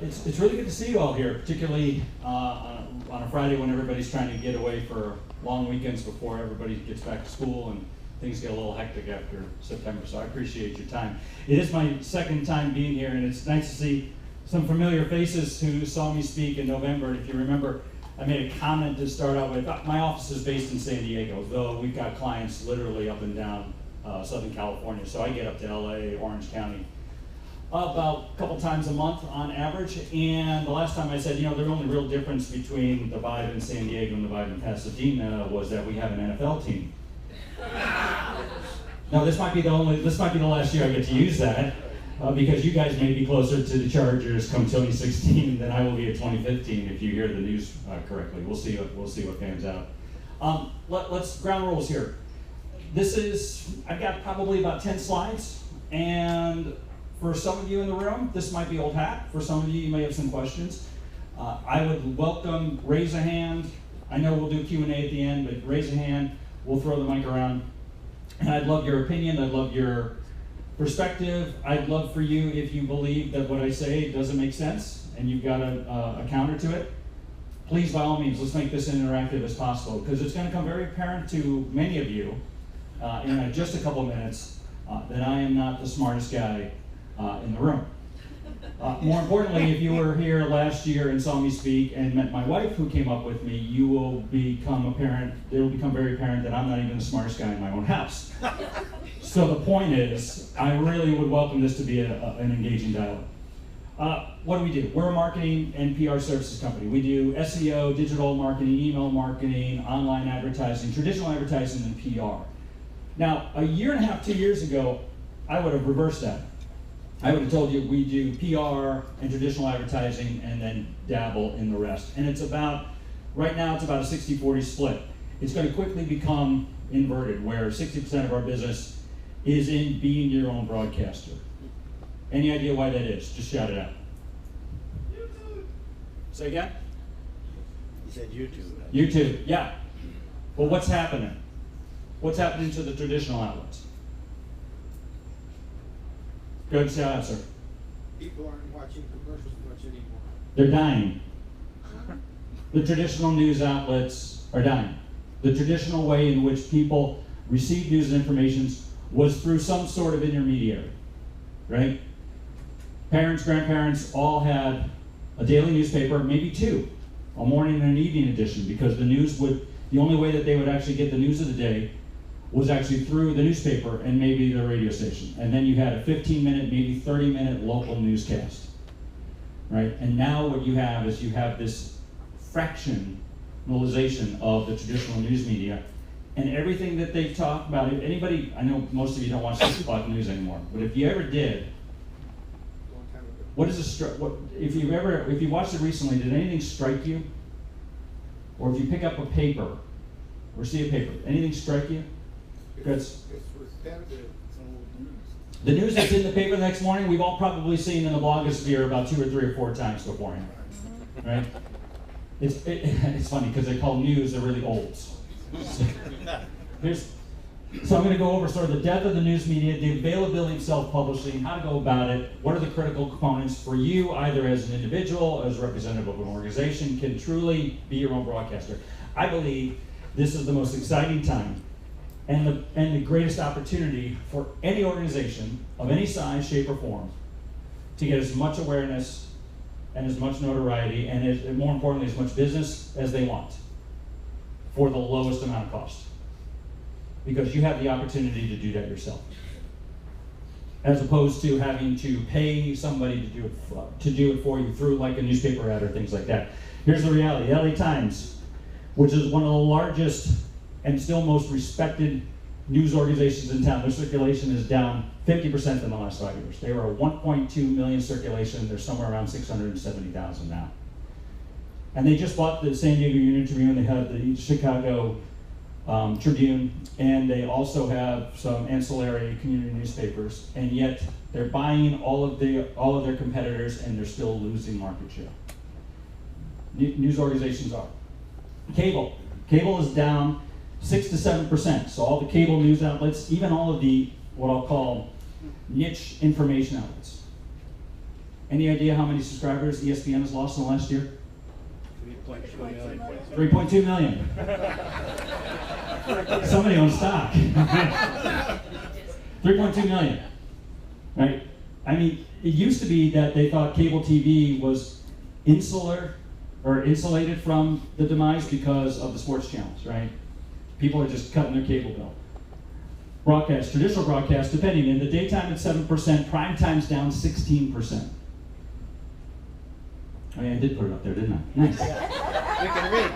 It's really good to see you all here, particularly on a Friday when everybody's trying to get away for long weekends before everybody gets back to school and things get a little hectic after September, so I appreciate your time. It is my second time being here, and it's nice to see some familiar faces who saw me speak in November. And if you remember, I made a comment to start out with. My office is based in San Diego, though we've got clients literally up and down Southern California, so I get up to LA, Orange County, about a couple times a month on average. And the last time I said, the only real difference between the vibe in San Diego and the vibe in Pasadena was that we have an NFL team. Now this might be the last year I get to use that, because you guys may be closer to the Chargers come 2016 than I will be at 2015 if you hear the news correctly. We'll see what pans out. Let's ground rules here. I've got probably about 10 slides, and for some of you in the room, this might be old hat. For some of you, you may have some questions. I would welcome, raise a hand. I know we'll do Q&A at the end, but raise a hand. We'll throw the mic around. And I'd love your opinion. I'd love your perspective. I'd love for you, if you believe that what I say doesn't make sense and you've got a counter to it, please, by all means, let's make this as interactive as possible, because it's going to become very apparent to many of you in just a couple of minutes that I am not the smartest guy in the room. More importantly, if you were here last year and saw me speak and met my wife who came up with me, it will become very apparent that I'm not even the smartest guy in my own house. So the point is, I really would welcome this to be an engaging dialogue. What do? We're a marketing and PR services company. We do SEO, digital marketing, email marketing, online advertising, traditional advertising, and PR. Now, a year and a half, 2 years ago, I would have reversed that. I would have told you we do PR and traditional advertising and then dabble in the rest. And right now it's about a 60-40 split. It's going to quickly become inverted, where 60% of our business is in being your own broadcaster. Any idea why that is? Just shout it out. YouTube. Say again? You said YouTube. YouTube, yeah. Well, what's happening? What's happening to the traditional outlets? Good shout out, sir. People aren't watching commercials much anymore. They're dying. The traditional news outlets are dying. The traditional way in which people receive news and information was through some sort of intermediary, right? Parents, grandparents all had a daily newspaper, maybe two, a morning and an evening edition, because the only way that they would actually get the news of the day was actually through the newspaper and maybe the radio station. And then you had a 15-minute, maybe 30-minute local newscast, right? And now what you have is this fractionalization of the traditional news media, and everything that they talk about. Anybody, I know most of you don't watch 6 o'clock news anymore, but if you ever did, if you watched it recently, did anything strike you? Or if you pick up a paper or see a paper, anything strike you? It's repetitive. The news that's in the paper the next morning, we've all probably seen in the blogosphere about 2 or 3 or 4 times beforehand, right? It's funny because they call news, they're really old. So I'm going to go over sort of the depth of the news media, the availability of self-publishing, how to go about it, what are the critical components for you, either as an individual, as a representative of an organization, can truly be your own broadcaster. I believe this is the most exciting time and the greatest opportunity for any organization of any size, shape, or form to get as much awareness and as much notoriety and more importantly, as much business as they want for the lowest amount of cost. Because you have the opportunity to do that yourself, as opposed to having to pay somebody to do it for you through like a newspaper ad or things like that. Here's the reality. The LA Times, which is one of the largest and still most respected news organizations in town, their circulation is down 50% in the last 5 years. They were a 1.2 million circulation. They're somewhere around 670,000 now. And they just bought the San Diego Union Tribune. They have the Chicago Tribune, and they also have some ancillary community newspapers. And yet they're buying all of their competitors, and they're still losing market share. News organizations are. Cable is down 6 to 7%. So all the cable news outlets, even all of the what I'll call niche information outlets. Any idea how many subscribers ESPN has lost in the last year? 3.2 million. 3.2 million. Somebody owns stock. 3.2 million, right? I mean, it used to be that they thought cable TV was insular or insulated from the demise because of the sports channels, right? People are just cutting their cable bill. Broadcast, traditional broadcast, depending, in the daytime it's 7%, prime time's down 16%. Oh yeah, I did put it up there, didn't I? Nice. We can read.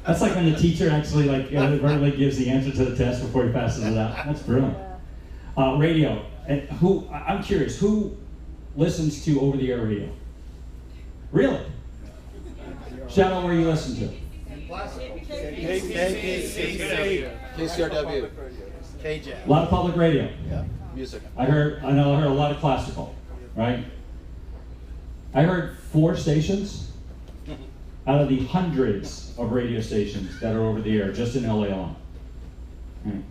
That's like when the teacher actually verbally gives the answer to the test before he passes it out. That's brilliant. Radio. And I'm curious, who listens to over-the-air radio? Really? Shout out where you listen to. KCRW. KJAM. A lot of public radio. Yeah. Music. I heard a lot of classical, right? I heard 4 stations out of the hundreds of radio stations that are over the air just in LA alone. Right.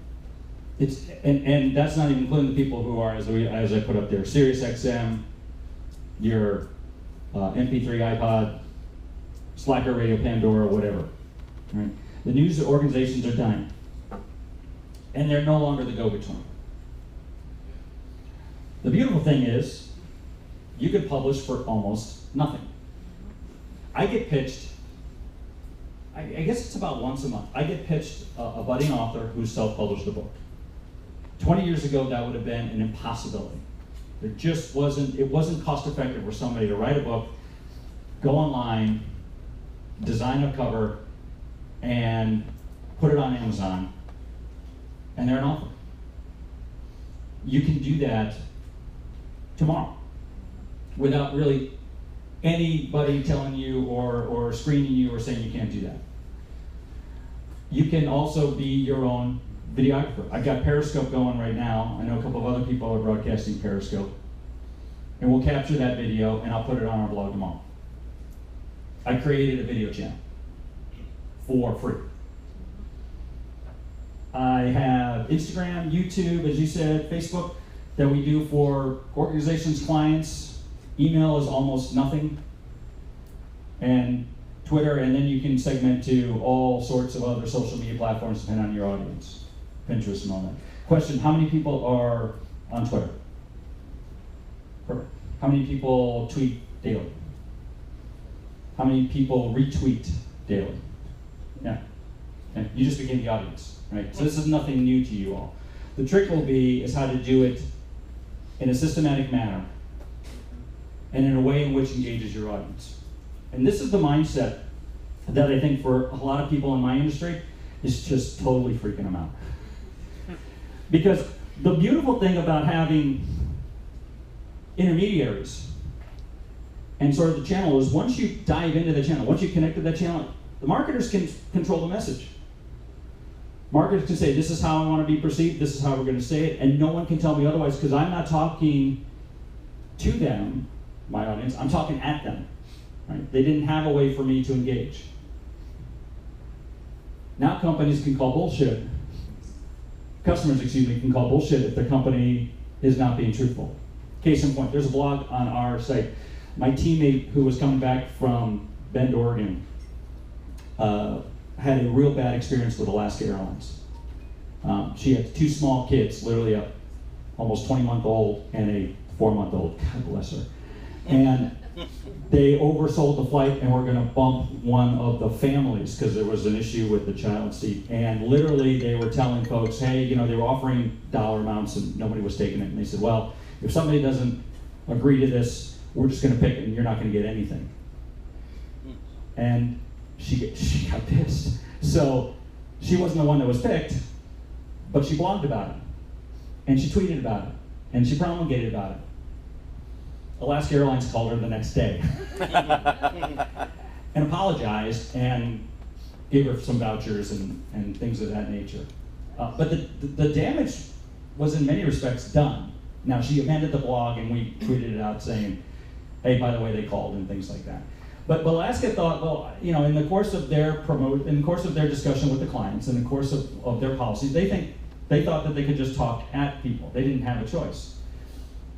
And that's not even including the people who are, as I put up there, Sirius XM, your MP3 iPod, Slacker Radio, Pandora, whatever. Right. The news organizations are dying, and they're no longer the go-between. The beautiful thing is, you can publish for almost nothing. I get pitched, I guess it's about once a month, I get pitched a budding author who's self-published a book. 20 years ago, that would have been an impossibility. It wasn't cost effective for somebody to write a book, go online, design a cover, and put it on Amazon, and they're an author. You can do that tomorrow without really anybody telling you or screening you or saying you can't do that. You can also be your own videographer. I've got Periscope going right now. I know a couple of other people are broadcasting Periscope. And we'll capture that video and I'll put it on our blog tomorrow. I created a video channel for free. I have Instagram, YouTube, as you said, Facebook, that we do for organizations, clients. Email is almost nothing. And Twitter, and then you can segment to all sorts of other social media platforms depending on your audience. Pinterest and all that. Question, how many people are on Twitter? Perfect. How many people tweet daily? How many people retweet daily? Yeah. Okay. You just became the audience, right? So this is nothing new to you all. The trick is how to do it in a systematic manner and in a way in which engages your audience. And this is the mindset that I think for a lot of people in my industry is just totally freaking them out. Because the beautiful thing about having intermediaries and sort of the channel is once you dive into the channel, once you connect to that channel, the marketers can control the message. Marketers can say, this is how I want to be perceived, this is how we're going to say it, and no one can tell me otherwise because I'm not talking to them, my audience, I'm talking at them. Right? They didn't have a way for me to engage. Now companies can call bullshit. Customers, can call bullshit if the company is not being truthful. Case in point, there's a blog on our site. My teammate who was coming back from Bend, Oregon, had a real bad experience with Alaska Airlines. She had 2 small kids, literally a almost 20-month-old and a 4-month-old, God bless her. And they oversold the flight and were going to bump one of the families because there was an issue with the child seat. And literally they were telling folks, hey, they were offering dollar amounts and nobody was taking it. And they said, well, if somebody doesn't agree to this, we're just going to pick it and you're not going to get anything. And she got pissed. So she wasn't the one that was picked, but she blogged about it. And she tweeted about it. And she promulgated about it. Alaska Airlines called her the next day and apologized and gave her some vouchers and things of that nature. But the damage was in many respects done. Now she amended the blog and we tweeted it out saying, hey, by the way, they called and things like that. But Alaska thought, well, in the course of their discussion with the clients, in the course of their policies, they thought that they could just talk at people. They didn't have a choice.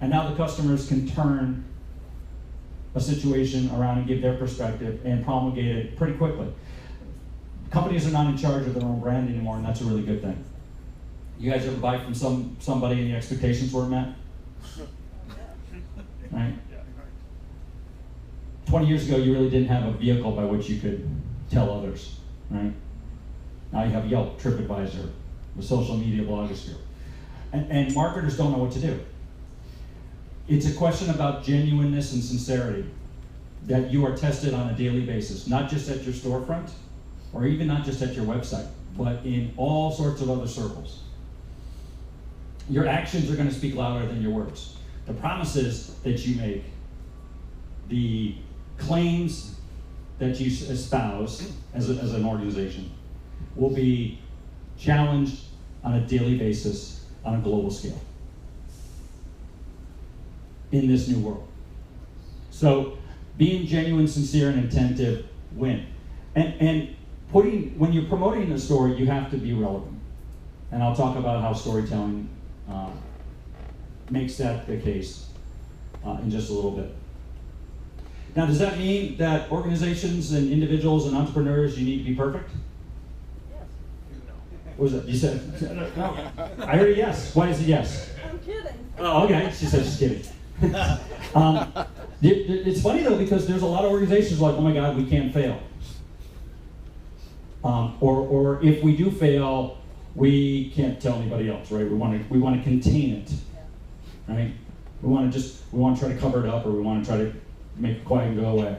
And now the customers can turn a situation around and give their perspective and promulgate it pretty quickly. Companies are not in charge of their own brand anymore, and that's a really good thing. You guys ever buy from somebody and the expectations weren't met? Right? 20 years ago, you really didn't have a vehicle by which you could tell others, right? Now you have Yelp, TripAdvisor, the social media blogosphere. And marketers don't know what to do. It's a question about genuineness and sincerity that you are tested on a daily basis, not just at your storefront, or even not just at your website, but in all sorts of other circles. Your actions are going to speak louder than your words. The promises that you make, the claims that you espouse as an organization will be challenged on a daily basis on a global scale in this new world. So being genuine, sincere, and attentive win. And when you're promoting a story, you have to be relevant. And I'll talk about how storytelling makes that the case in just a little bit. Now, does that mean that organizations and individuals and entrepreneurs, you need to be perfect? Yes. What was that? You said, no. I heard a yes. Why is it yes? I'm kidding. Oh, okay. She said she's kidding. It's funny though, because there's a lot of organizations like, oh my God, we can't fail. Or if we do fail, we can't tell anybody else, right? We want to contain it, right? We want to try to cover it up, or we want to try to make it quiet and go away.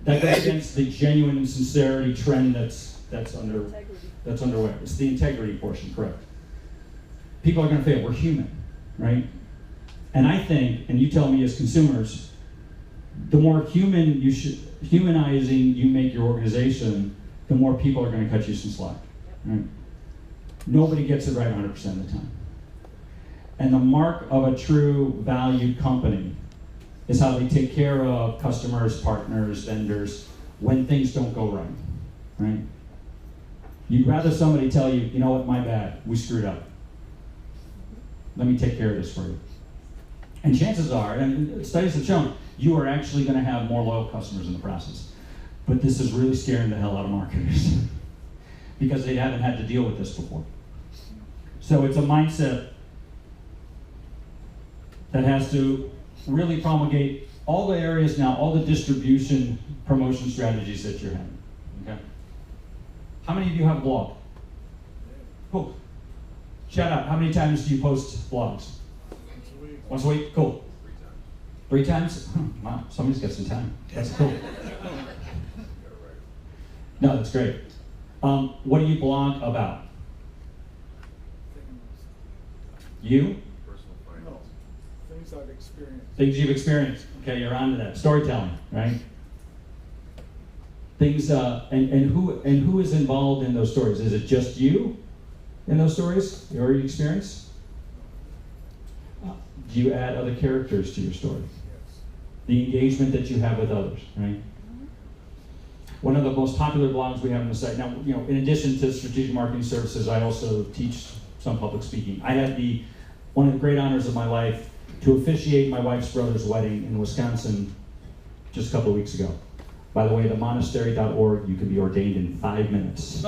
That goes against the genuine and sincerity trend that's underway. It's the integrity portion, correct? People are going to fail. We're human, right? And I think, and you tell me as consumers, the more humanizing you make your organization, the more people are going to cut you some slack. Right? Nobody gets it right 100% of the time. And the mark of a true valued company is how they take care of customers, partners, vendors when things don't go right. Right? You'd rather somebody tell you, you know what, my bad, we screwed up. Let me take care of this for you. And chances are, and studies have shown, you are actually going to have more loyal customers in the process. But this is really scaring the hell out of marketers because they haven't had to deal with this before. So it's a mindset that has to really promulgate all the areas now, all the distribution, promotion strategies that you're having. Okay? How many of you have a blog? Cool. Shout out. How many times do you post blogs? Once a week? Cool. 3 times? Wow, somebody's got some time. That's cool. No, that's great. What do you blog about? You? No, things I've experienced. Things you've experienced. Okay, you're on to that. Storytelling, right? Things, and who is involved in those stories? Is it just you in those stories, your experience? Do you add other characters to your story? Yes. The engagement that you have with others, right? One of the most popular blogs we have on the site. Now, you know, in addition to strategic marketing services, I also teach some public speaking. I had one of the great honors of my life to officiate my wife's brother's wedding in Wisconsin just a couple of weeks ago. By the way, themonastery.org, you can be ordained in 5 minutes.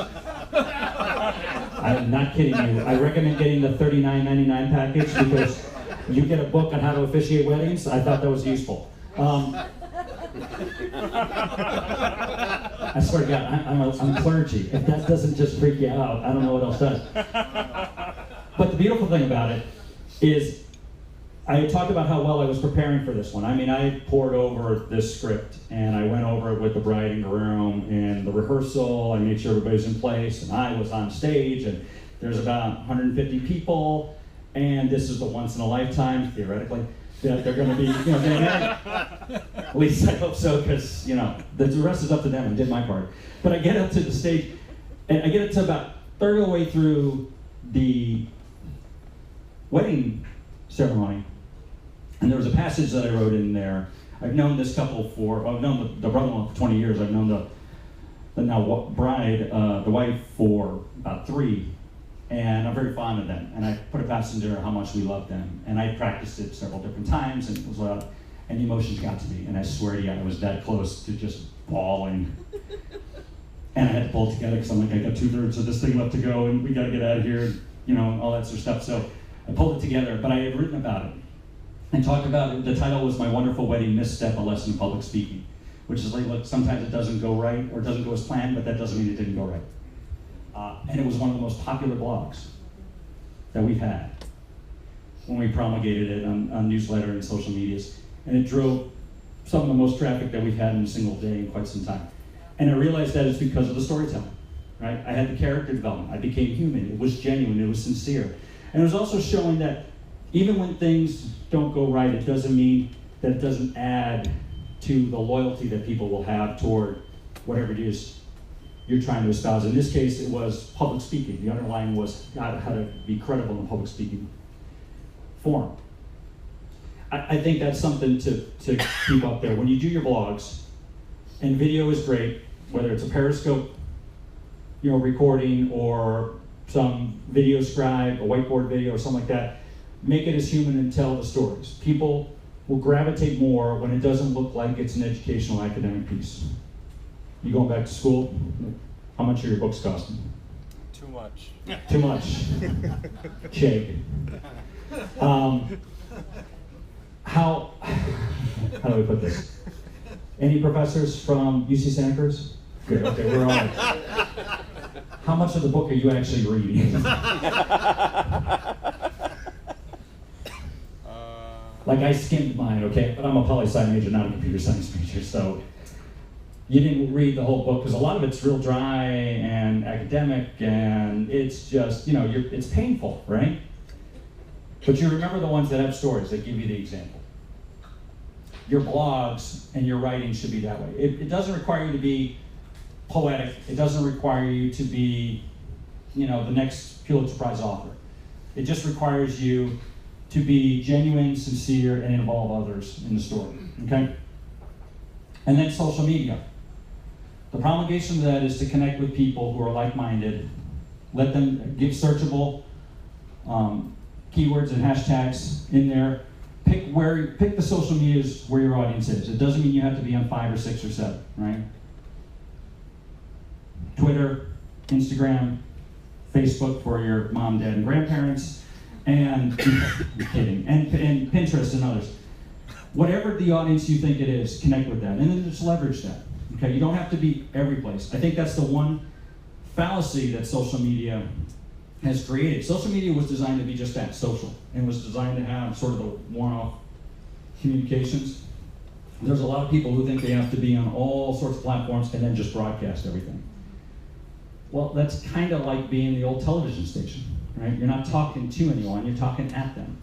I'm not kidding you. I recommend getting the $39.99 package because you get a book on how to officiate weddings. I thought that was useful. I swear to God, I'm clergy. If that doesn't just freak you out, I don't know what else does. But the beautiful thing about it is I talked about how well I was preparing for this one. I mean, I poured over this script, and I went over it with the bride and groom, and the rehearsal, I made sure everybody's in place, and I was on stage, and there's about 150 people, and this is the once in a lifetime, theoretically, that they're going to be, getting married. At least I hope so, because, the rest is up to them. I did my part. But I get up to the stage, and I get up to about third of the way through the wedding ceremony, and there was a passage that I wrote in there. I've known this couple I've known the brother-in-law for 20 years. I've known the bride, the wife, for about 3. And I'm very fond of them. And I put a passenger how much we love them. And I practiced it several different times, and it was and the emotions got to me. And I swear to you, I was that close to just bawling. And I had to pull it together because I'm like, I got 2/3 of this thing left to go, and we got to get out of here, you know, and all that sort of stuff. So I pulled it together, but I had written about it and talked about it. The title was My Wonderful Wedding Misstep, A Lesson in Public Speaking, which is like, look, sometimes it doesn't go right or it doesn't go as planned, but that doesn't mean it didn't go right. And it was one of the most popular blogs that we've had when we promulgated it on newsletter and social medias. And it drove some of the most traffic that we've had in a single day in quite some time. And I realized that it's because of the storytelling, right? I had the character development. I became human. It was genuine. It was sincere. And it was also showing that even when things don't go right, it doesn't mean that it doesn't add to the loyalty that people will have toward whatever it is you're trying to espouse. In this case, it was public speaking. The underlying was how to be credible in public speaking forum. I think that's something to keep up there. When you do your blogs, and video is great, whether it's a Periscope, you know, recording or some video scribe, a whiteboard video or something like that, make it as human and tell the stories. People will gravitate more when it doesn't look like it's an educational academic piece. You going back to school? How much are your books costing? Too much. Too much. Shake. How do we put this? Any professors from UC Santa Cruz? Good, okay, we're on it. How much of the book are you actually reading? Like I skimmed mine, okay? But I'm a poli-sci major, not a computer science major, so you didn't read the whole book because a lot of it's real dry and academic, and it's just, you know, it's painful, right? But you remember the ones that have stories that give you the example. Your blogs and your writing should be that way. It doesn't require you to be poetic. It doesn't require you to be, you know, the next Pulitzer Prize author. It just requires you to be genuine, sincere, and involve others in the story, okay? And then social media. The promulgation of that is to connect with people who are like-minded, let them give searchable keywords and hashtags in there. Pick the social medias where your audience is. It doesn't mean you have to be on 5 or 6 or 7, right? Twitter, Instagram, Facebook for your mom, dad, and grandparents, and I'm kidding, and Pinterest and others. Whatever the audience you think it is, connect with that, and then just leverage that. Okay, you don't have to be every place. I think that's the one fallacy that social media has created. Social media was designed to be just that, social, and was designed to have sort of the one-off communications. There's a lot of people who think they have to be on all sorts of platforms and then just broadcast everything. Well, that's kind of like being the old television station, right? You're not talking to anyone, you're talking at them,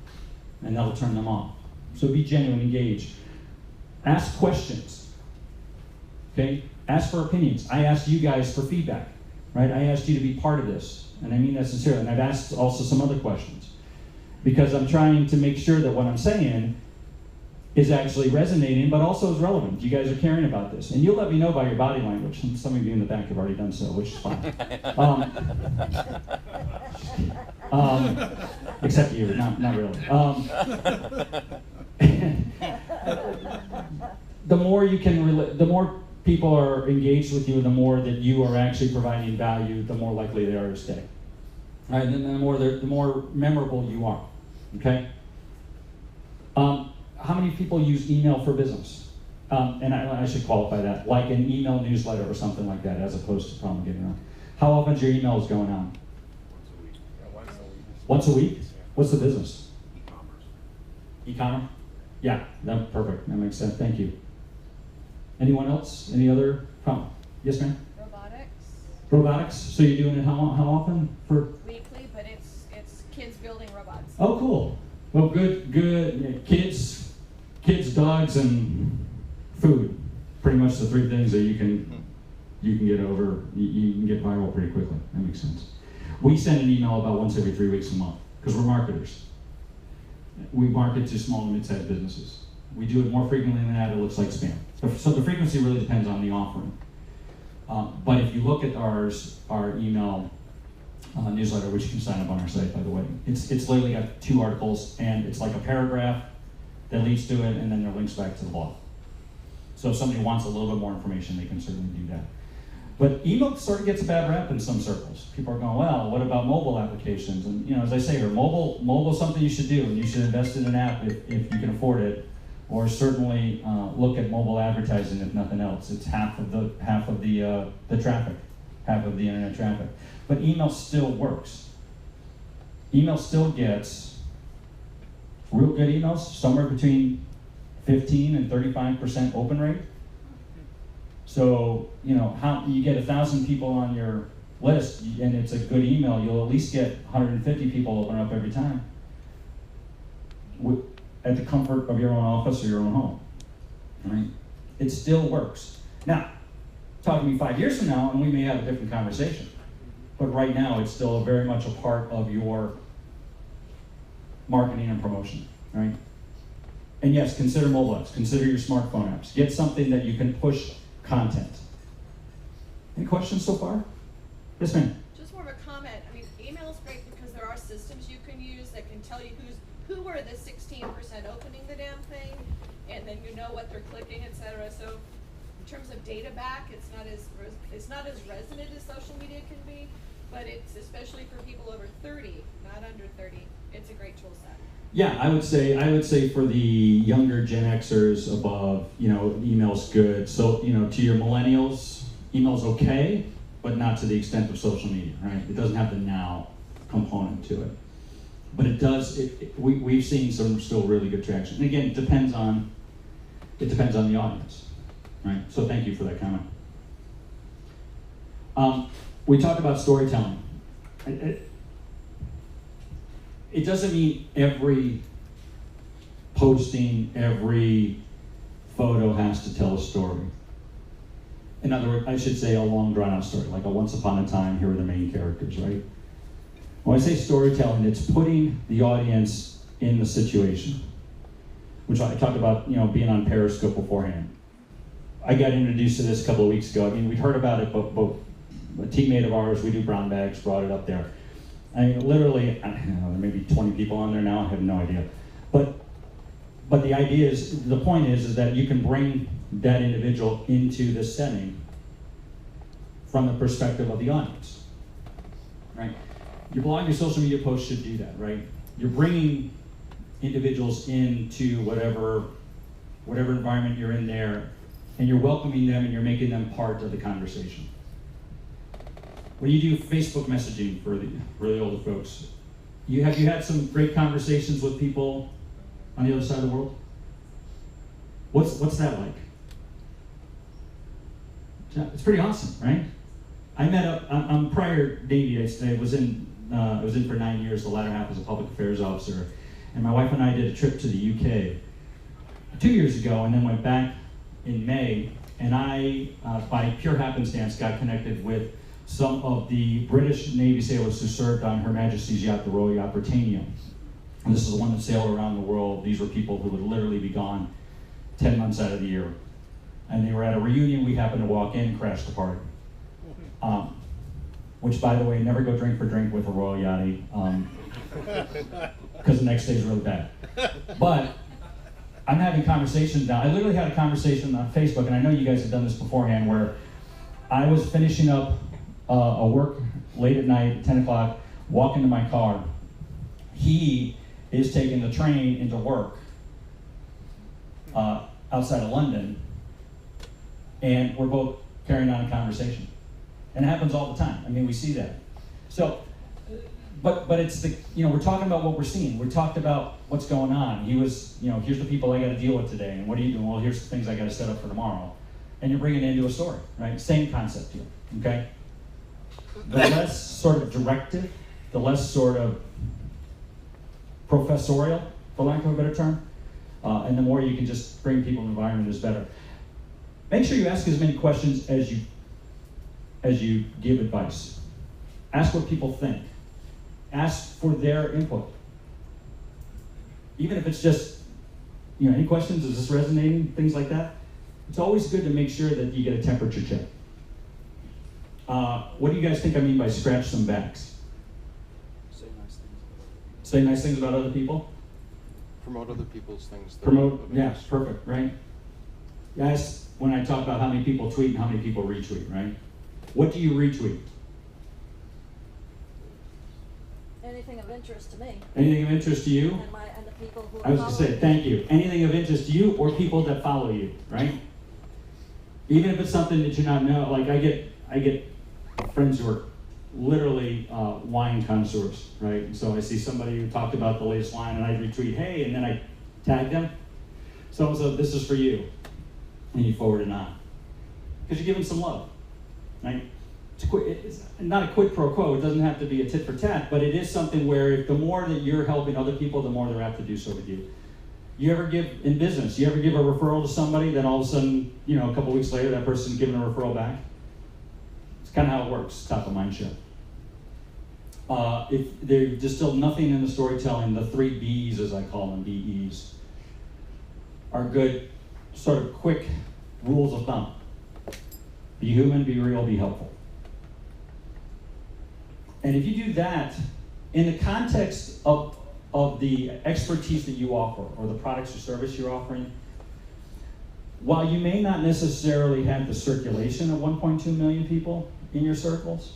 and that'll turn them off. So be genuine, engage. Ask questions, okay? Ask for opinions. I asked you guys for feedback, right? I asked you to be part of this, and I mean that sincerely. And I've asked also some other questions because I'm trying to make sure that what I'm saying is actually resonating, but also is relevant. You guys are caring about this. And you'll let me know by your body language. And some of you in the back have already done so, which is fine. Except you, not really. The more you can, the more people are engaged with you, and the more that you are actually providing value, the more likely they are to stay. All right, and then the more memorable you are. Okay. How many people use email for business? And I should qualify that, like an email newsletter or something like that, as opposed to promulgating around. How often is your emails going out? Once a week. What's the business? E-commerce. E-commerce? Yeah, that's perfect. That makes sense. Thank you. Anyone else? Any other comment? Yes, ma'am? Robotics. Robotics? So you're doing it how often? For Weekly, but it's kids building robots. Oh, cool. Well, good. Yeah, kids, dogs, and food. Pretty much the 3 things that you can get over. You can get viral pretty quickly. That makes sense. We send an email about once every 3 weeks a month because we're marketers. We market to small and mid-sized businesses. We do it more frequently than that, it looks like spam. So the frequency really depends on the offering. But if you look at our email newsletter, which you can sign up on our site, by the way. It's literally got 2 articles, and it's like a paragraph that leads to it, and then there are links back to the blog. So if somebody wants a little bit more information, they can certainly do that. But email sort of gets a bad rap in some circles. People are going, well, what about mobile applications? And as I say here, mobile is something you should do, and you should invest in an app if you can afford it, or certainly look at mobile advertising if nothing else. It's half of the traffic, half of the internet traffic. But email still works. Email still gets real good emails, somewhere between 15 and 35% open rate. So, how you get 1,000 people on your list and it's a good email, you'll at least get 150 people open up every time at the comfort of your own office or your own home, right? It still works. Now, talk to me 5 years from now and we may have a different conversation. But right now, it's still very much a part of your marketing and promotion, right? And yes, consider mobile apps, consider your smartphone apps. Get something that you can push content. Any questions so far? Yes, ma'am. Just more of a comment. I mean, email is great because there are systems you can use that can tell you who are the 16% opening the damn thing, and then you know what they're clicking, etc. So in terms of data back, it's not as resonant as social media can be, but it's especially for people over 30, not under 30. It's a great tool set. Yeah, I would say for the younger Gen Xers above, email's good. So, to your millennials, email's okay, but not to the extent of social media, right? It doesn't have the now component to it. But it does, we've seen some still really good traction. And again, it depends on the audience, right? So thank you for that comment. We talked about storytelling. It doesn't mean every posting, every photo has to tell a story. In other words, I should say a long drawn out story, like a once upon a time, here are the main characters, right? When I say storytelling, it's putting the audience in the situation, which I talked about, being on Periscope beforehand. I got introduced to this a couple of weeks ago. I mean, we'd heard about it, but a teammate of ours, we do brown bags, brought it up there. I mean, literally, I don't know, there may be 20 people on there now, I have no idea. But the idea is, the point is that you can bring that individual into this setting from the perspective of the audience, right? Your blog, your social media posts should do that, right? You're bringing individuals into whatever environment you're in there, and you're welcoming them and you're making them part of the conversation. When you do Facebook messaging for the older folks, have you had some great conversations with people on the other side of the world? What's that like? It's pretty awesome, right? I met I'm prior Navy. I was in for 9 years. The latter half as a public affairs officer, and my wife and I did a trip to the UK 2 years ago, and then went back in May. And I, by pure happenstance, got connected with some of the British Navy sailors who served on Her Majesty's yacht, the Royal Yacht Britannia. And this is the one that sailed around the world. These were people who would literally be gone 10 months out of the year. And they were at a reunion. We happened to walk in, crashed the party. Which, by the way, never go drink for drink with a Royal Yachty, because the next day is really bad. But I'm having conversations now. I literally had a conversation on Facebook, and I know you guys have done this beforehand, where I was finishing up a work late at night, 10 o'clock, walking to my car. He is taking the train into work outside of London, and we're both carrying on a conversation. And it happens all the time. I mean, we see that. So, but it's we're talking about what we're seeing. We talked about what's going on. He was, here's the people I got to deal with today, and what are you doing? Well, here's the things I got to set up for tomorrow. And you're bringing it into a story, right? Same concept here, okay? The less sort of directive, the less sort of professorial, for lack of a better term, and the more you can just bring people in the environment is better. Make sure you ask as many questions as you give advice. Ask what people think. Ask for their input. Even if it's just, any questions, is this resonating, things like that. It's always good to make sure that you get a temperature check. What do you guys think I mean by scratch some backs? Say nice things about other people. Promote other people's things. Promote, yeah, perfect, right? Guys, when I talk about how many people tweet and how many people retweet, right? What do you retweet? Anything of interest to me. Anything of interest to you? And the people who I was going to say, thank you. Anything of interest to you or people that follow you, right? Even if it's something that you not know, like I get friends who are literally wine connoisseurs, right? And so I see somebody who talked about the latest wine, and I retweet, hey, and then I tag them. So this is for you, and you forward it on, because you give them some love, right? It's not a quid pro quo. It doesn't have to be a tit for tat, but it is something where if the more that you're helping other people, the more they're apt to do so with you. You ever give, in business, you ever give a referral to somebody, then all of a sudden, a couple weeks later, that person's giving a referral back? It's kind of how it works, top of mind show. If they distilled nothing in the storytelling, the 3 B's, as I call them, BEs, are good, sort of quick rules of thumb. Be human, be real, be helpful. And if you do that, in the context of the expertise that you offer, or the products or service you're offering, while you may not necessarily have the circulation of 1.2 million people in your circles,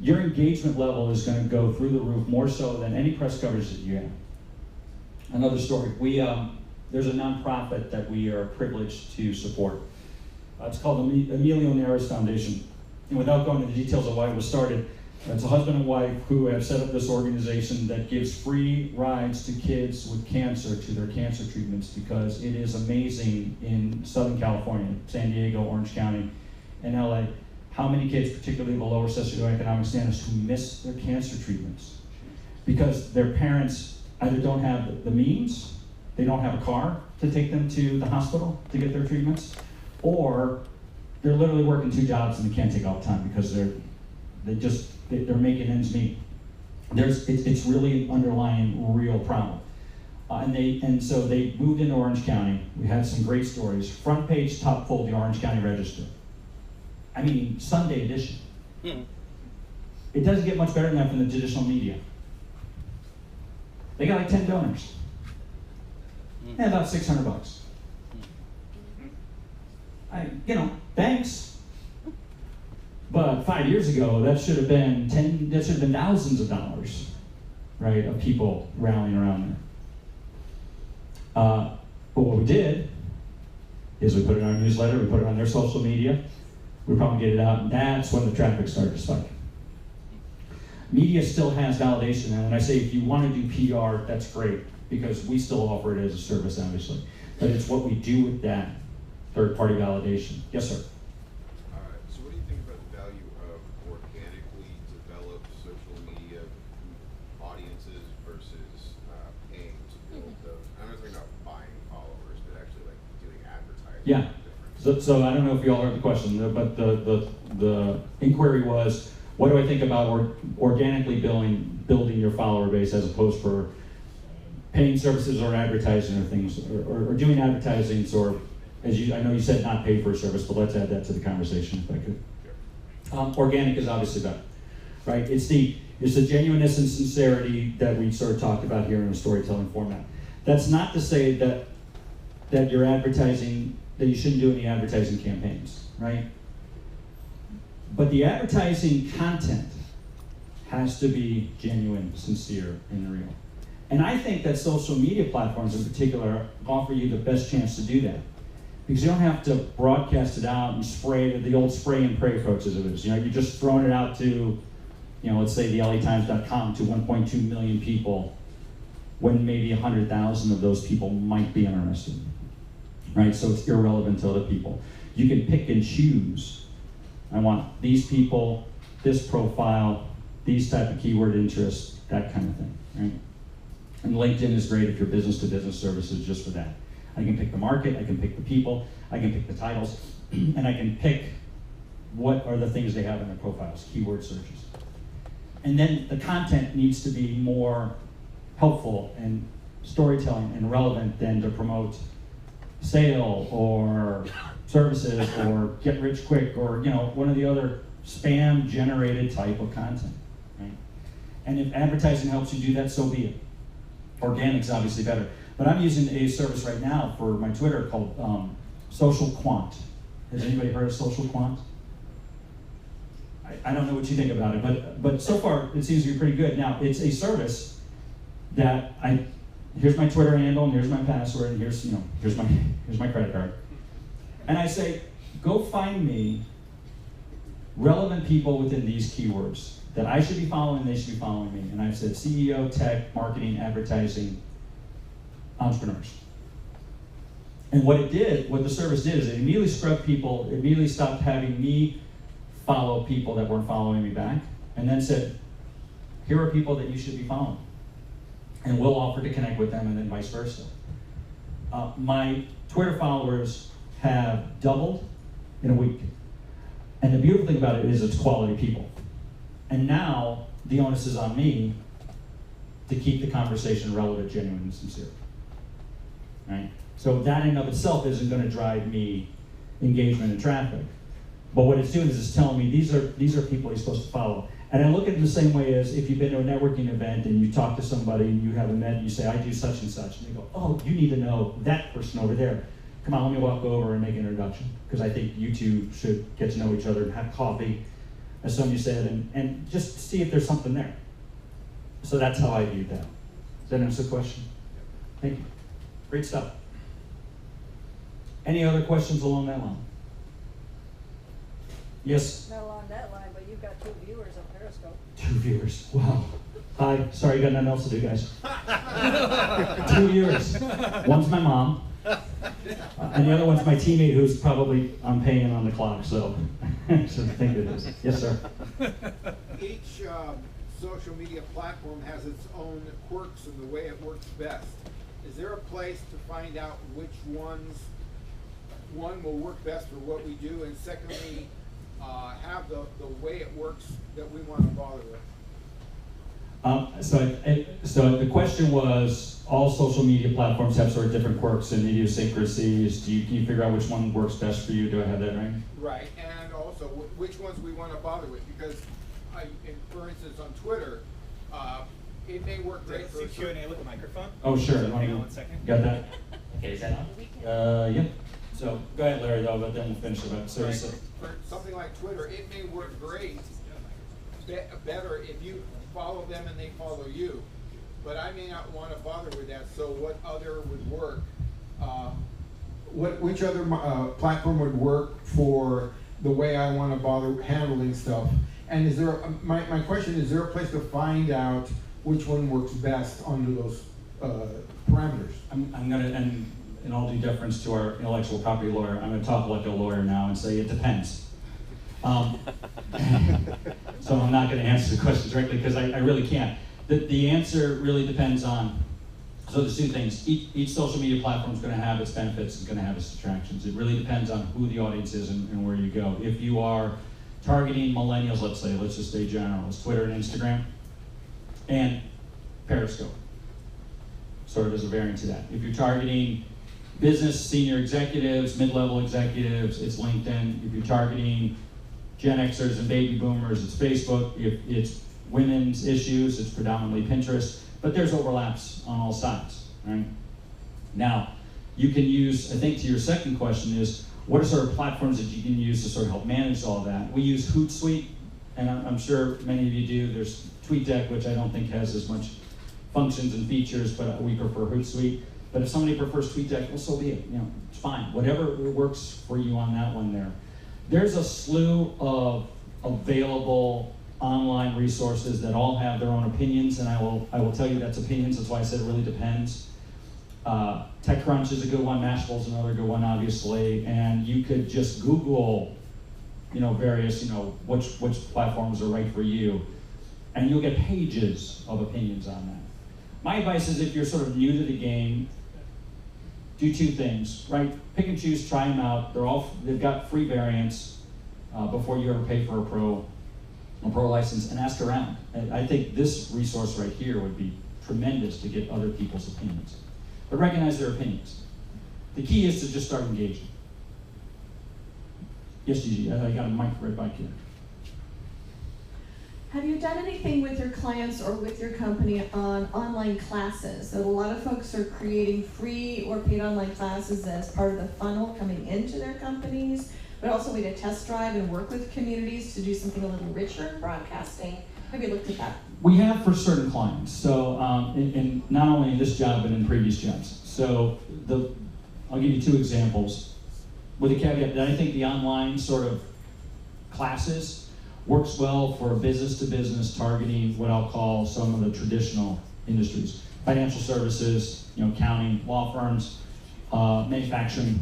your engagement level is going to go through the roof, more so than any press coverage that you have. Another story, there's a nonprofit that we are privileged to support. It's called the Emilio Neris Foundation. And without going into the details of why it was started, it's a husband and wife who have set up this organization that gives free rides to kids with cancer to their cancer treatments, because it is amazing in Southern California, San Diego, Orange County, and LA, how many kids, particularly the lower socioeconomic status, who miss their cancer treatments because their parents either don't have the means, they don't have a car to take them to the hospital to get their treatments, or they're literally working 2 jobs and they can't take off time because they're making ends meet. It's really an underlying real problem. And so they moved into Orange County. We had some great stories. Front page, top full, the Orange County Register. I mean, Sunday edition. It doesn't get much better than that from the traditional media. They got like 10 donors. And about $600. Thanks. But 5 years ago, that should have been thousands of dollars, right, of people rallying around there. But what we did is we put it in our newsletter, we put it on their social media, we propagated it out, and that's when the traffic started to spike. Media still has validation, and when I say if you want to do PR, that's great, because we still offer it as a service, obviously. But it's what we do with that third-party validation. Yes, sir? So what do you think about the value of organically developed social media audiences versus paying to build those? I'm not talking about buying followers, but actually like doing advertising. Yeah. So I don't know if you all heard the question, but the inquiry was, what do I think about organically building your follower base as opposed for paying services or advertising or things, or doing advertising, or I know you said not pay for a service, but let's add that to the conversation if I could. Organic is obviously better, right? It's the genuineness and sincerity that we sort of talked about here in a storytelling format. That's not to say that you're advertising, that you shouldn't do any advertising campaigns, right? But the advertising content has to be genuine, sincere, and real. And I think that social media platforms in particular offer you the best chance to do that. Because you don't have to broadcast it out and spray, the old spray and pray approach as it is. You're just throwing it out to, let's say the LATimes.com to 1.2 million people, when maybe 100,000 of those people might be interested, right? So it's irrelevant to other people. You can pick and choose. I want these people, this profile, these type of keyword interests, that kind of thing, right? And LinkedIn is great if you're business-to-business services just for that. I can pick the market, I can pick the people, I can pick the titles, and I can pick what are the things they have in their profiles, keyword searches. And then the content needs to be more helpful and storytelling and relevant than to promote sale or services or get rich quick or one of the other spam generated type of content, right? And if advertising helps you do that, so be it. Organic's obviously better. But I'm using a service right now for my Twitter called Social Quant. Has anybody heard of Social Quant? I don't know what you think about it, but so far it seems to be pretty good. Now, it's a service that here's my Twitter handle, and here's my password, and here's my credit card. And I say, go find me relevant people within these keywords that I should be following, they should be following me. And I've said CEO, tech, marketing, advertising, entrepreneurs. And what the service did is it immediately scrubbed people, it immediately stopped having me follow people that weren't following me back, and then said, here are people that you should be following. And we'll offer to connect with them, and then vice versa. My Twitter followers have doubled in a week. And the beautiful thing about it is it's quality people. And now the onus is on me to keep the conversation relevant, genuine, and sincere. Right? So that in and of itself isn't going to drive me engagement and traffic. But what it's doing is it's telling me these are people you're supposed to follow. And I look at it the same way as if you've been to a networking event and you talk to somebody and you haven't met and you say, I do such and such. And they go, oh, you need to know that person over there. Come on, let me walk over and make an introduction. Because I think you two should get to know each other and have coffee, as some of you said, and just see if there's something there. So that's how I viewed that. Does that answer the question? Thank you. Great stuff. Any other questions along that line? Yes? Not along that line, but you've got 2 viewers on Periscope. 2 viewers. Wow. Hi. Sorry, you got nothing else to do, guys. 2 viewers. One's my mom, and the other one's my teammate who's probably I'm paying on the clock, so I think it is. Yes, sir. Each social media platform has its own quirks and the way it works best. Is there a place to find out which one will work best for what we do, and secondly, have the way it works that we want to bother with? So the question was, all social media platforms have sort of different quirks and idiosyncrasies. Can you figure out which one works best for you? Do I have that right? Right, and also which ones we want to bother with, because for instance on Twitter, it may work great for Q&A with the microphone. Oh, sure. So hang on 1 second. Got that? Okay, is that on? Yeah. So go ahead, Larry, though, but then we'll finish it up. So right. For something like Twitter, it may work great, better if you follow them and they follow you. But I may not want to bother with that. So what other would work? Which other platform would work for the way I want to bother handling stuff? And is there my question is there a place to find out which one works best under those parameters? I'm gonna, and in all due deference to our intellectual property lawyer, I'm gonna talk like a lawyer now and say it depends. So I'm not gonna answer the question directly because I really can't. The answer really depends on, so there's 2 things. Each social media platform is gonna have its benefits, it's gonna have its detractions. It really depends on who the audience is and where you go. If you are targeting millennials, let's just stay general, it's Twitter and Instagram, and Periscope, sort of as a variant to that. If you're targeting business senior executives, mid-level executives, it's LinkedIn. If you're targeting Gen Xers and baby boomers, it's Facebook. If it's women's issues, it's predominantly Pinterest, but there's overlaps on all sides, right? Now, you can use, I think to your second question is, what are sort of platforms that you can use to sort of help manage all that? We use Hootsuite, and I'm sure many of you do. There's TweetDeck, which I don't think has as much functions and features, but we prefer Hootsuite. But if somebody prefers TweetDeck, well, so be it. You know, it's fine. Whatever works for you on that one there. There's a slew of available online resources that all have their own opinions, and I will tell you that's opinions. That's why I said it really depends. TechCrunch is a good one. Mashable's another good one, obviously. And you could just Google, various, which platforms are right for you, and you'll get pages of opinions on that. My advice is if you're sort of new to the game, do 2 things, right? Pick and choose, try them out. They've got free variants before you ever pay for a pro license, and ask around. And I think this resource right here would be tremendous to get other people's opinions. But recognize their opinions. The key is to just start engaging. Yes, Gigi, I got a mic right back here. Have you done anything with your clients or with your company on online classes? So a lot of folks are creating free or paid online classes as part of the funnel coming into their companies, but also way to test drive and work with communities to do something a little richer in broadcasting. Have you looked at that? We have for certain clients, so in not only in this job, but in previous jobs. So I'll give you two examples, with the caveat that I think the online sort of classes works well for business-to-business targeting what I'll call some of the traditional industries. Financial services, accounting, law firms, manufacturing,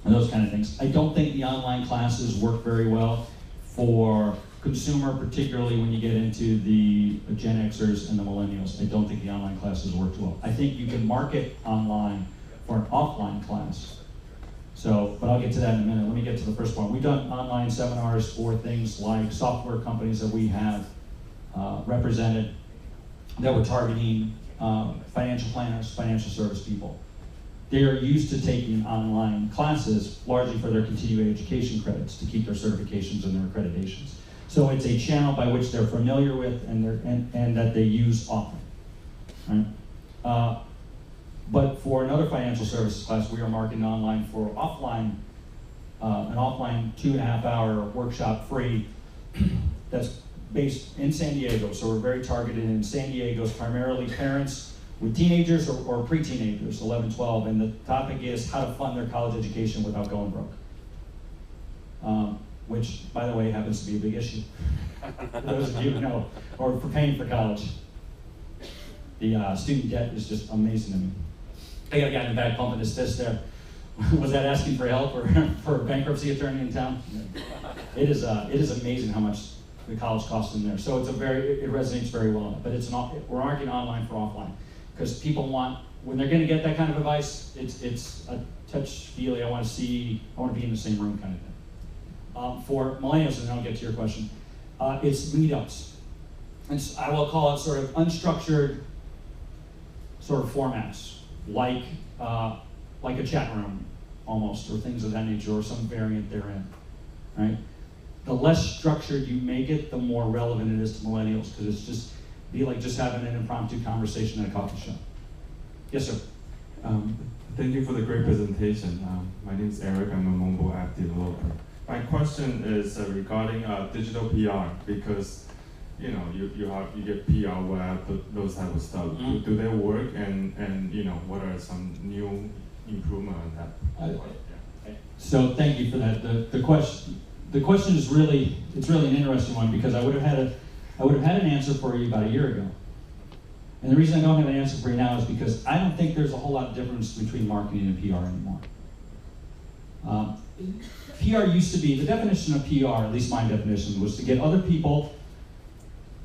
and those kind of things. I don't think the online classes work very well for consumer, particularly when you get into the Gen Xers and the millennials. I don't think the online classes work well. I think you can market online for an offline class. So, but I'll get to that in a minute. Let me get to the first one. We've done online seminars for things like software companies that we have represented that were targeting financial planners, financial service people. They are used to taking online classes largely for their continuing education credits to keep their certifications and their accreditations. So it's a channel by which they're familiar with and that they use often. Right? But for another financial services class, we are marketing online for offline, an offline 2.5-hour workshop free that's based in San Diego. So we're very targeted in San Diego, primarily parents with teenagers or pre-teenagers, 11, 12, and the topic is how to fund their college education without going broke. Which, by the way, happens to be a big issue. For those of you who know, or for paying for college. The student debt is just amazing to me. I got a guy in the back pumping his fist there. Was that asking for help or for a bankruptcy attorney in town? It is amazing how much the college costs in there. So it resonates very well. But we're marketing online for offline because people want, when they're going to get that kind of advice, it's a touch feely. I want to be in the same room kind of thing. For millennials, and then I'll get to your question, it's meetups. And I will call it sort of unstructured sort of formats. Like a chat room, almost, or things of that nature, or some variant therein, right? The less structured you make it, the more relevant it is to millennials, because it's just like just having an impromptu conversation at a coffee shop. Yes, sir. Thank you for the great presentation. My name is Eric. I'm a mobile app developer. My question is regarding digital PR, because you get PR web, those type of stuff. Mm-hmm. Do they work, and what are some new improvement on that? So thank you for that. The question is really an interesting one, because I would have had an answer for you about a year ago. And the reason I don't have an answer for you now is because I don't think there's a whole lot of difference between marketing and PR anymore. PR used to be, the definition of PR, at least my definition, was to get other people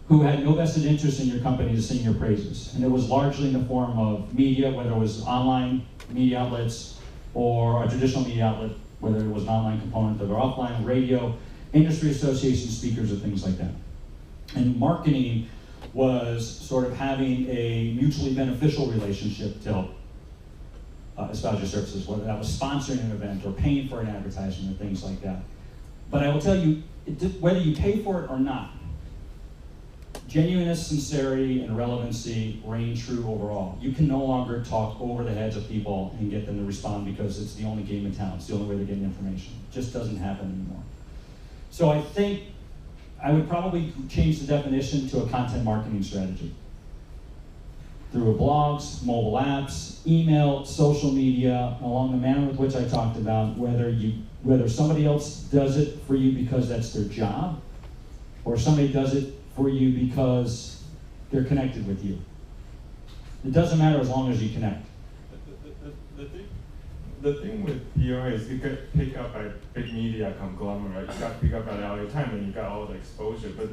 who had no vested interest in your company to sing your praises. And it was largely in the form of media, whether it was online media outlets or a traditional media outlet, whether it was an online component of their offline, radio, industry association speakers, or things like that. And marketing was sort of having a mutually beneficial relationship to help espouse your services, whether that was sponsoring an event or paying for an advertisement or things like that. But I will tell you, whether you pay for it or not, genuineness, sincerity, and relevancy reign true overall. You can no longer talk over the heads of people and get them to respond because it's the only game in town. It's the only way they're getting information. It just doesn't happen anymore. So I think I would probably change the definition to a content marketing strategy. Through blogs, mobile apps, email, social media, along the manner with which I talked about, whether somebody else does it for you because that's their job, or somebody does it for you because they're connected with you. It doesn't matter as long as you connect. The thing with PR is you get picked up by big media conglomerate, you got picked up by the LA Times and you got all the exposure, but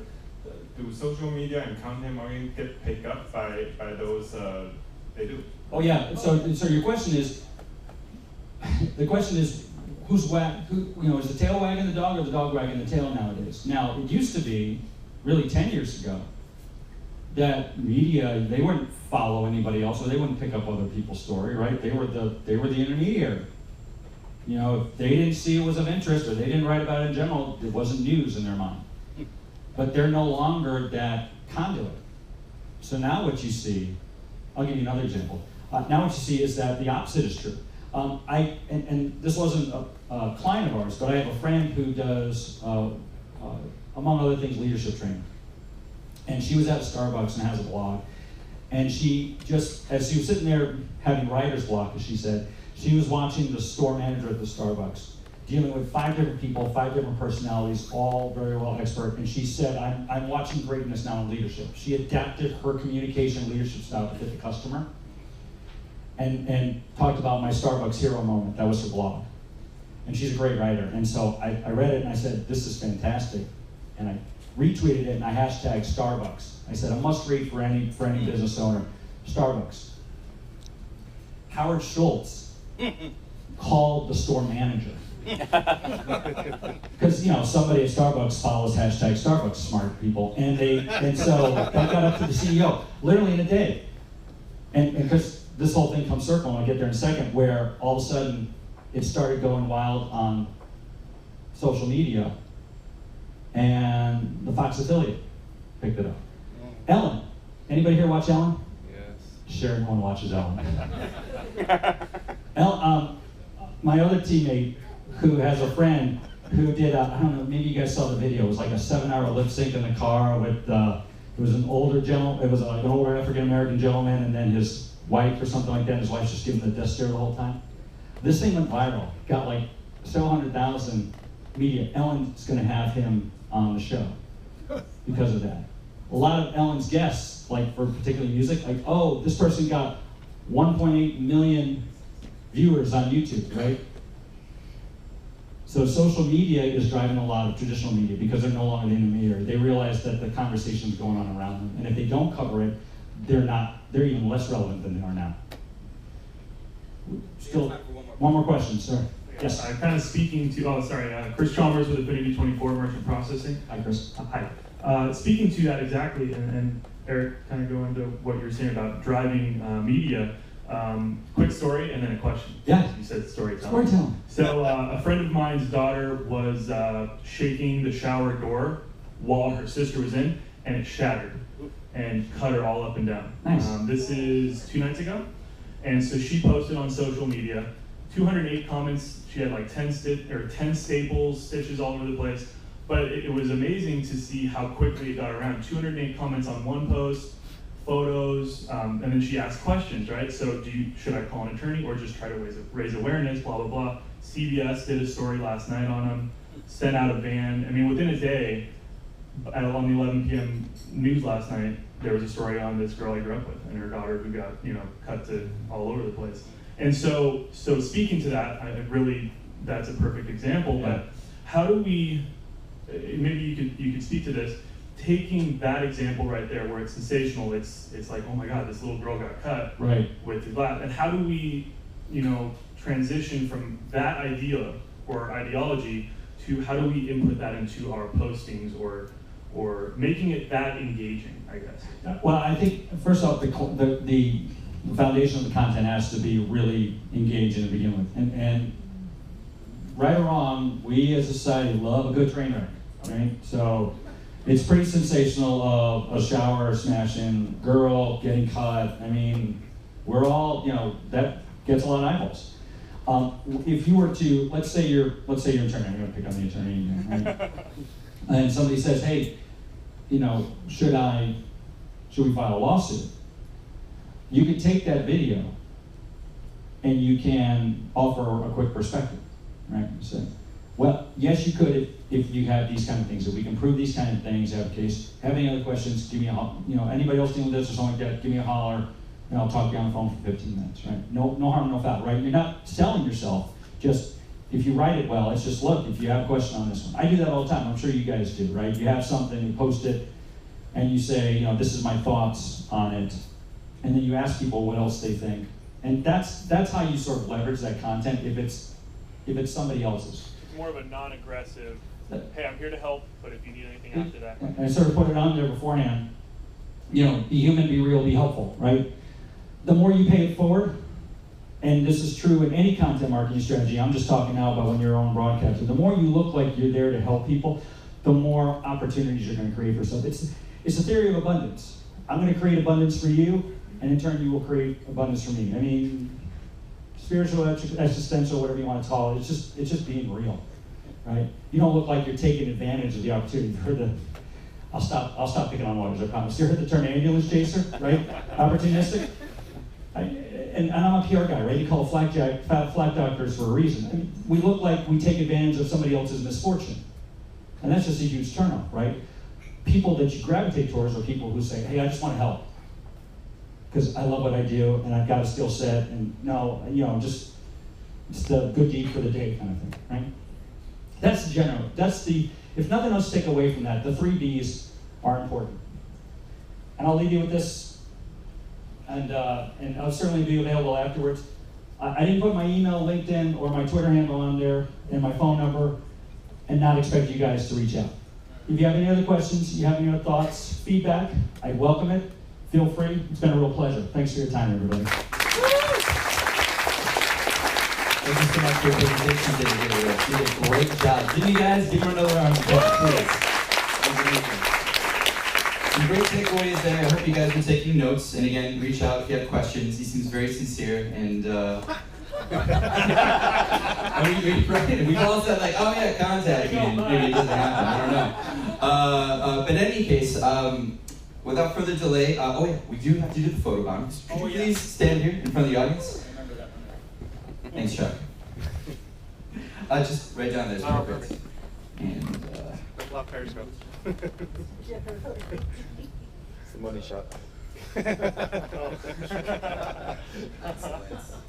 do social media and content marketing get picked up by those, they do? Oh yeah, so your question is, the question is, is the tail wagging the dog or the dog wagging the tail nowadays? Now, it used to be, really 10 years ago, that media, they wouldn't follow anybody else, or they wouldn't pick up other people's story, right? They were the intermediary. If they didn't see it was of interest, or they didn't write about it in general, it wasn't news in their mind. but they're no longer that conduit. So now what you see, I'll give you another example. Now what you see is that the opposite is true. And this wasn't a client of ours, but I have a friend who does, among other things, leadership training. And she was at a Starbucks and has a blog. And she just, as she was sitting there having writer's block, as she said, she was watching the store manager at the Starbucks, dealing with 5 different people, 5 different personalities, all very well expert. And she said, I'm watching greatness now in leadership. She adapted her communication leadership style to fit the customer. And talked about my Starbucks hero moment. That was her blog. And she's a great writer. And so I read it and I said, this is fantastic. And I retweeted it and I hashtagged Starbucks. I said, a must read for any business owner. Starbucks. Howard Schultz called the store manager. Because somebody at Starbucks follows hashtag Starbucks, smart people. And so that got up to the CEO, literally in a day. And because this whole thing comes circle, and I'll get there in a second, where all of a sudden it started going wild on social media, and the Fox affiliate picked it up. Ellen. Anybody here watch Ellen? Yes. Sure, everyone watches Ellen. My other teammate, who has a friend who did, I don't know, maybe you guys saw the video. It was like a 7-hour lip sync in the car with, it was an older gentleman, it was like an older African-American gentleman, and then his wife or something like that, and his wife's just giving the death stare the whole time. This thing went viral, got like several 100,000 media. Ellen's gonna have him on the show because of that. A lot of Ellen's guests, like for particular music, like, oh, this person got 1.8 million viewers on YouTube, right? So social media is driving a lot of traditional media because they're no longer the intermediary. They realize that the conversation's going on around them, and if they don't cover it, they're even less relevant than they are now. Still, one more question, sir. Yes. Kind of speaking to, Chris Chalmers with Affinity 24 Merchant Processing. Hi, Chris. Hi. Speaking to that exactly, and Eric, kind of go into what you were saying about driving media. Quick story and then a question. Yeah. You said storytelling. Storytelling. So a friend of mine's daughter was shaking the shower door while her sister was in, and it shattered and cut her all up and down. Nice. This is 2 nights ago. And so she posted on social media, 208 comments. She had like 10 staples, stitches all over the place. But it was amazing to see how quickly it got around. 208 comments on one post, photos, and then she asked questions, right? So should I call an attorney or just try to raise awareness, blah, blah, blah. CBS did a story last night on them, sent out a ban. I mean, within a day, on the 11 p.m. news last night, there was a story on this girl I grew up with and her daughter who got, cut to all over the place. And so speaking to that, that's a perfect example, Yeah. but how do we, maybe you could speak to this, taking that example right there where it's sensational, it's like, oh my God, this little girl got cut Right. with the glass, and how do we, transition from that idea or ideology to how do we input that into our postings or making it that engaging, I guess? Well, I think first off, the foundation of the content has to be really engaging to begin with, and right or wrong, we as a society love a good train wreck, right? So it's pretty sensational of a shower smashing, girl getting cut. I mean, we're all, that gets a lot of eyeballs. If you were to, let's say you're an attorney, I'm going to pick on the attorney, right? And somebody says, hey, should we file a lawsuit? You can take that video and you can offer a quick perspective, right? So, well, yes, you could if you have these kind of things. If we can prove these kind of things, have a case. Have any other questions? Give me a holler. Anybody else dealing with this or something like that? Give me a holler, and I'll talk to you on the phone for 15 minutes, right? No harm, no foul, right? You're not selling yourself. Just if you write it well, it's just look. If you have a question on this one, I do that all the time. I'm sure you guys do, right? You have something, you post it, and you say, this is my thoughts on it, and then you ask people what else they think, and that's how you sort of leverage that content if it's somebody else's. More of a non-aggressive, hey, I'm here to help, but if you need anything after that. And I sort of put it on there beforehand, be human, be real, be helpful, right? The more you pay it forward, and this is true in any content marketing strategy, I'm just talking now about when you're on broadcaster, the more you look like you're there to help people the more opportunities you're going to create for yourself. It's a theory of abundance. I'm going to create abundance for you, and in turn you will create abundance for me. I mean, spiritual, existential, whatever you want to call it, it's just being real, right? You don't look like you're taking advantage of the opportunity. You've heard the, I'll stop picking on Oates, I promise. You heard the term ambulance chaser, right? Opportunistic. And I'm a PR guy, right? You call flag doctors for a reason. I mean, we look like we take advantage of somebody else's misfortune. And that's just a huge turnoff, right? People that you gravitate towards are people who say, hey, I just want to help. Because I love what I do, and I've got a skill set, and no, you know, just, it's the good deed for the day kind of thing, right? That's the general, if nothing else to take away from that, the 3 Bs are important. And I'll leave you with this, and I'll certainly be available afterwards. I didn't put my email, LinkedIn, or my Twitter handle on there, and my phone number, and not expect you guys to reach out. If you have any other questions, you have any other thoughts, feedback, I welcome it. Feel free. It's been a real pleasure. Thanks for your time, everybody. Thank you so much for your presentation today. You did a great job. Didn't you guys? Give her another round of applause, please. Some great takeaways there. I hope you guys are taking notes. And again, reach out if you have questions. He seems very sincere and I mean, right? We've all said like, oh yeah, contact me, and maybe it doesn't happen. I don't know. But in any case, without further delay, oh yeah, we do have to do the photo bomb. Could you please stand here in front of the audience? Thanks, Chuck. Just right down there is perfect. And Love Periscope. It's the money shot. Oh.